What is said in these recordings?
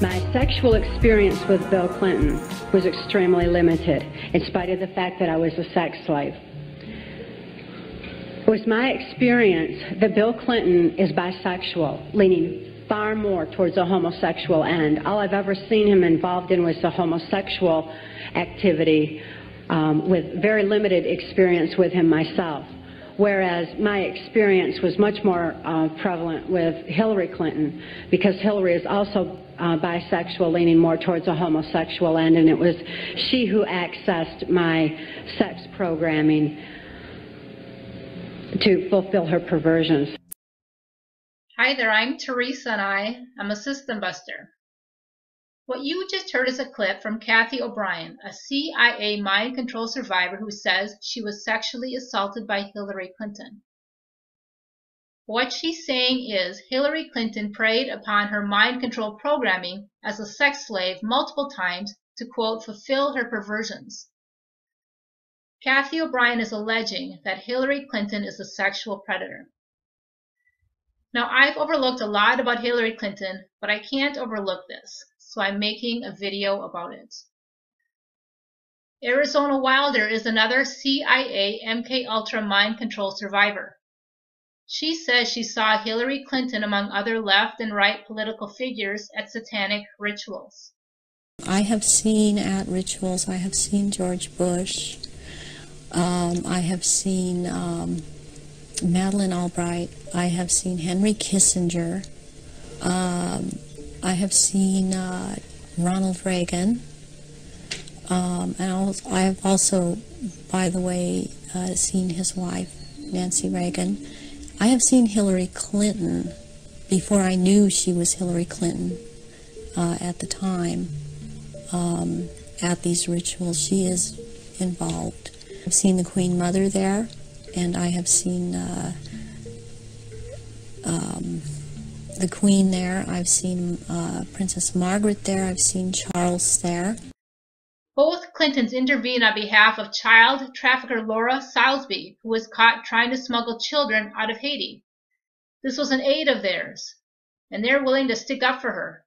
My sexual experience with Bill Clinton was extremely limited, in spite of the fact that I was a sex slave. It was my experience that Bill Clinton is bisexual, leaning far more towards a homosexual end. All I've ever seen him involved in was the homosexual activity, with very limited experience with him myself. Whereas my experience was much more prevalent with Hillary Clinton, because Hillary is also bisexual, leaning more towards a homosexual end, and it was she who accessed my sex programming to fulfill her perversions. Hi there, I'm Teresa and I'm a system buster. What you just heard is a clip from Kathy O'Brien, a CIA mind control survivor who says she was sexually assaulted by Hillary Clinton. What she's saying is Hillary Clinton preyed upon her mind control programming as a sex slave multiple times to, quote, fulfill her perversions. Kathy O'Brien is alleging that Hillary Clinton is a sexual predator. Now, I've overlooked a lot about Hillary Clinton, but I can't overlook this, so I'm making a video about it. Arizona Wilder is another CIA MKUltra mind control survivor. She says she saw Hillary Clinton among other left and right political figures at satanic rituals. I have seen at rituals, I have seen George Bush, I have seen Madeleine Albright, I have seen Henry Kissinger, I have seen Ronald Reagan, and I have also, by the way, seen his wife, Nancy Reagan. I have seen Hillary Clinton before I knew she was Hillary Clinton at the time. At these rituals, she is involved. I've seen the Queen Mother there, and I have seen the Queen there. I've seen Princess Margaret there. I've seen Charles there. Both Clintons intervened on behalf of child trafficker Laura Salisbury, who was caught trying to smuggle children out of Haiti. This was an aid of theirs, and they're willing to stick up for her.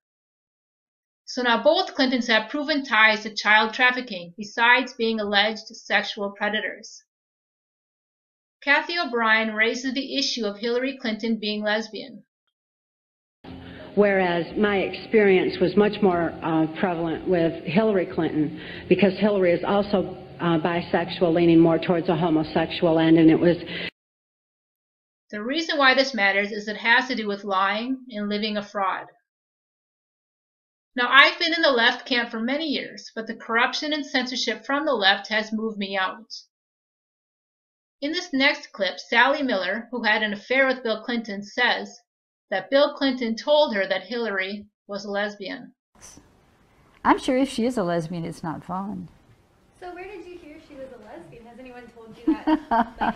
So now both Clintons have proven ties to child trafficking, besides being alleged sexual predators. Kathy O'Brien raises the issue of Hillary Clinton being lesbian. Whereas my experience was much more prevalent with Hillary Clinton, because Hillary is also bisexual, leaning more towards a homosexual end, and it was... The reason why this matters is it has to do with lying and living a fraud. Now, I've been in the left camp for many years, but the corruption and censorship from the left has moved me out. In this next clip, Sally Miller, who had an affair with Bill Clinton, says that Bill Clinton told her that Hillary was a lesbian. I'm sure if she is a lesbian, it's not fun. So where did you hear she was a lesbian? Has anyone told you that? Like,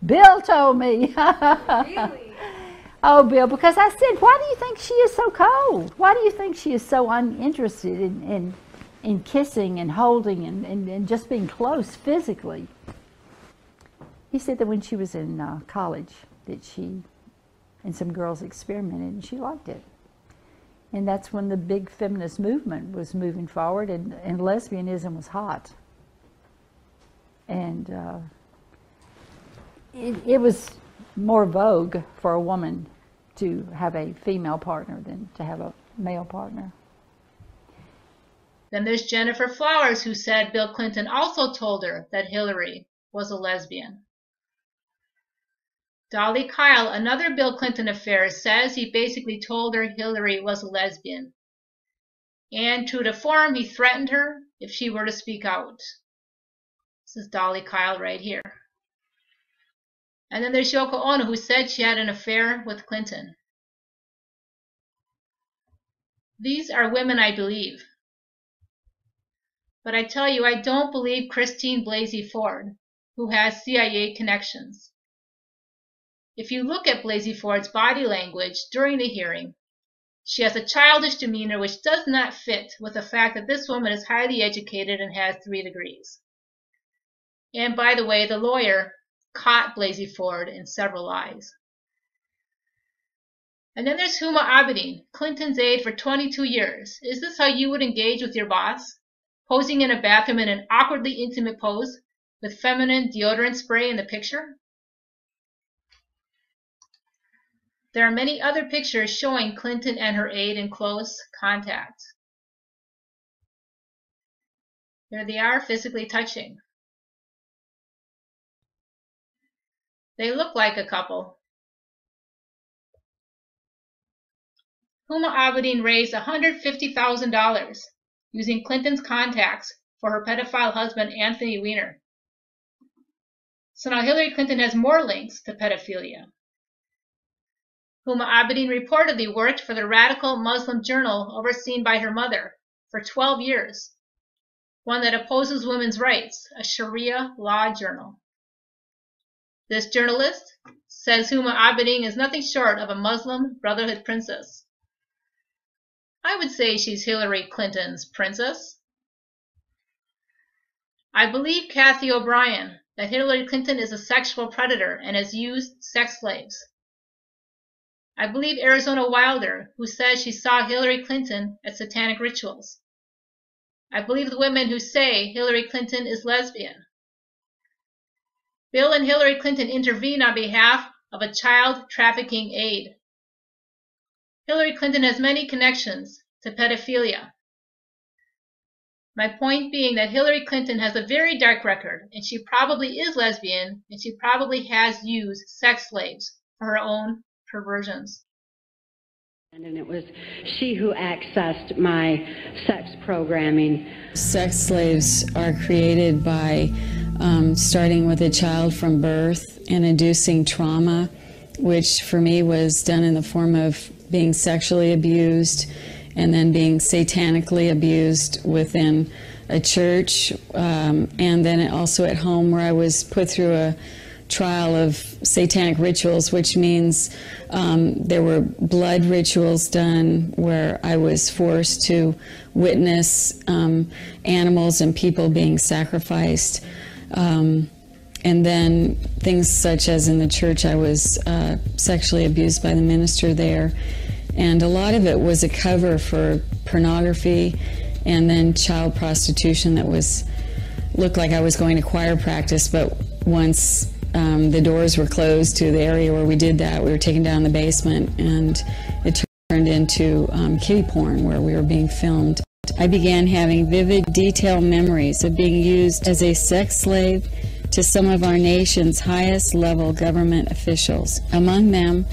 Bill told me. really? Oh, Bill, because I said, why do you think she is so cold? Why do you think she is so uninterested in kissing and holding and just being close physically? He said that when she was in college, that she and some girls experimented and she liked it. And that's when the big feminist movement was moving forward, and lesbianism was hot. And it was more vogue for a woman to have a female partner than to have a male partner. Then there's Jennifer Flowers, who said Bill Clinton also told her that Hillary was a lesbian. Dolly Kyle, another Bill Clinton affair, says he basically told her Hillary was a lesbian. And true to form, he threatened her if she were to speak out. This is Dolly Kyle right here. And then there's Yoko Ono, who said she had an affair with Clinton. These are women I believe. But I tell you, I don't believe Christine Blasey Ford, who has CIA connections. If you look at Blasey Ford's body language during the hearing, she has a childish demeanor which does not fit with the fact that this woman is highly educated and has 3 degrees. And by the way, the lawyer caught Blasey Ford in several lies. And then there's Huma Abedin, Clinton's aide for 22 years. Is this how you would engage with your boss? Posing in a bathroom in an awkwardly intimate pose with feminine deodorant spray in the picture? There are many other pictures showing Clinton and her aide in close contact. There they are, physically touching. They look like a couple. Huma Abedin raised $150,000 using Clinton's contacts for her pedophile husband, Anthony Weiner. So now Hillary Clinton has more links to pedophilia. Huma Abedin reportedly worked for the radical Muslim journal overseen by her mother for 12 years, one that opposes women's rights, a Sharia law journal. This journalist says Huma Abedin is nothing short of a Muslim Brotherhood princess. I would say she's Hillary Clinton's princess. I believe Kathy O'Brien that Hillary Clinton is a sexual predator and has used sex slaves. I believe Arizona Wilder, who says she saw Hillary Clinton at satanic rituals. I believe the women who say Hillary Clinton is lesbian. Bill and Hillary Clinton intervene on behalf of a child trafficking aide. Hillary Clinton has many connections to pedophilia. My point being that Hillary Clinton has a very dark record, and she probably is lesbian, and she probably has used sex slaves for her own perversions. And it was she who accessed my sex programming. Sex slaves are created by starting with a child from birth and inducing trauma, which for me was done in the form of being sexually abused and then being satanically abused within a church, and then also at home, where I was put through a trial of satanic rituals, which means there were blood rituals done where I was forced to witness animals and people being sacrificed. And then things such as in the church, I was sexually abused by the minister there. And a lot of it was a cover for pornography and then child prostitution that looked like I was going to choir practice, but once the doors were closed to the area where we did that, we were taken down in the basement, and it turned into kiddie porn where we were being filmed. I began having vivid, detailed memories of being used as a sex slave to some of our nation's highest level government officials. Among them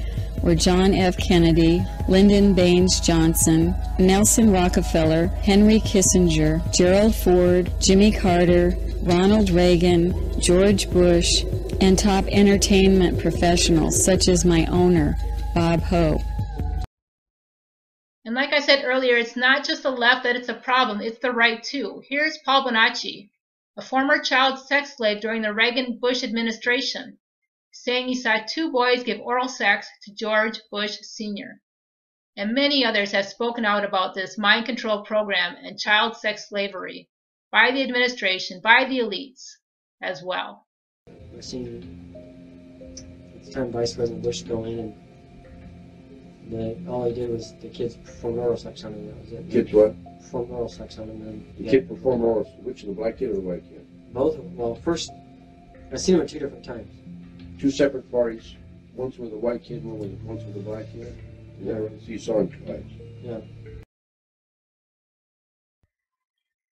were John F. Kennedy, Lyndon Baines Johnson, Nelson Rockefeller, Henry Kissinger, Gerald Ford, Jimmy Carter, Ronald Reagan, George Bush, and top entertainment professionals such as my owner, Bob Hope. And like I said earlier, it's not just the left that it's a problem, it's the right too. Here's Paul Bonacci, a former child sex slave during the Reagan-Bush administration, saying he saw two boys give oral sex to George Bush Sr. And many others have spoken out about this mind control program and child sex slavery by the administration, by the elites as well. I've seen at the time Vice President Bush go in, and all he did was the kids perform oral sex on him. That was it. Kids what? Perform oral sex on him. And The kid performed oral. Which of the black kid or the white kid? both of them. Well, first, I've seen him at two different times. Two separate parties. Once with a white kid, once with a black kid. Yeah, so you saw him twice. Yeah.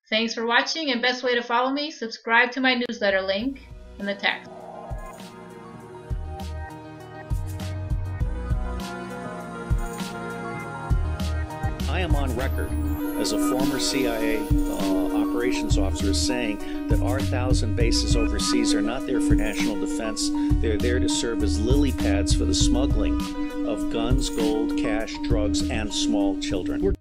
Thanks for watching, and best way to follow me, subscribe to my newsletter link in the text. I am on record as a former CIA operations officer saying that our 1,000 bases overseas are not there for national defense. They're there to serve as lily pads for the smuggling of guns, gold, cash, drugs, and small children.